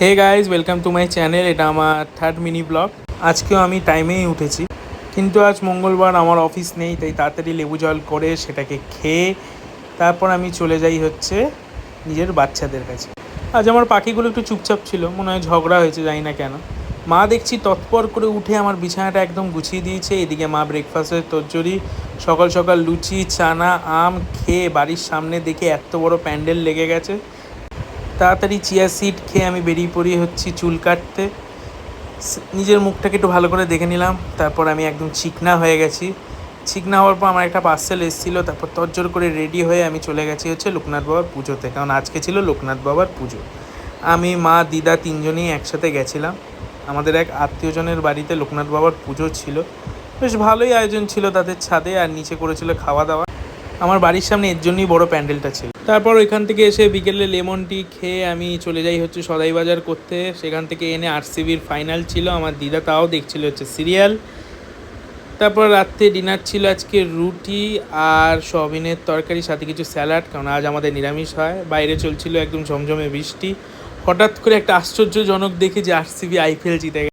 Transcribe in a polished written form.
Hey guys, welcome to my channel. এটা আমার third mini blog. আজকেও আমি টাইমেই উঠেছি, কিন্তু আজ মঙ্গলবার, আমার অফিস নেই, তাই তাড়াতাড়ি লেবু জল করে সেটাকে খেয়ে তারপর আমি চলে যাই হচ্ছে নিজের বাচ্চাদের কাছে। আজ আমার পাখিগুলো একটু চুপচাপ ছিল, মনে হয় ঝগড়া হয়েছে, জানি না কেন। মা দেখছি তৎপর করে উঠে আমার বিছানাটা একদম গুছিয়ে দিয়েছে। এদিকে মা ব্রেকফাস্টের তোড়জোড়ি, সকাল সকাল লুচি, চানা, আম খেয়ে বাড়ির সামনে দেখে এত বড় প্যান্ডেল লেগে গেছে। তাড়াতাড়ি চিয়া সিড খেয়ে আমি বেরিয়ে পড়ি হচ্ছি চুল কাটতে। নিজের মুখটাকে একটু ভালো করে দেখে নিলাম, তারপর আমি একদম চিকনা হয়ে গেছি। চিকনা হওয়ার পর আমার একটা পার্সেল এসেছিলো, তারপর তরজোর করে রেডি হয়ে আমি চলে গেছি হচ্ছে লোকনাথ বাবার পুজোতে, কারণ আজকে ছিল লোকনাথ বাবার পুজো। আমি, মা, দিদা তিনজনেই একসাথে গেছিলাম। আমাদের এক আত্মীয়জনের বাড়িতে লোকনাথ বাবার পুজো ছিল, বেশ ভালোই আয়োজন ছিল তাদের ছাদে, আর নিচে করেছিল খাওয়া দাওয়া। আমার বাড়ির সামনে এর জন্যই বড় প্যান্ডেলটা ছিল। তারপর ওইখান থেকে এসে বিকেলে লেমন টি খেয়ে আমি চলে যাই হচ্ছে সদাই বাজার করতে। সেখান থেকে এনে আরসিবির ফাইনাল ছিল, আমার দিদা তাও দেখছিল হচ্ছে সিরিয়াল। তারপর রাত্রে ডিনার ছিল আজকে রুটি আর সয়াবিনের তরকারি, সাথে কিছু স্যালাড, কারণ আজ আমাদের নিরামিষ হয়। বাইরে চলছিল একদম ঝমঝমে বৃষ্টি। হঠাৎ করে একটা আশ্চর্যজনক দেখে যে আরসিবি আইপিএল জিতে গেছে।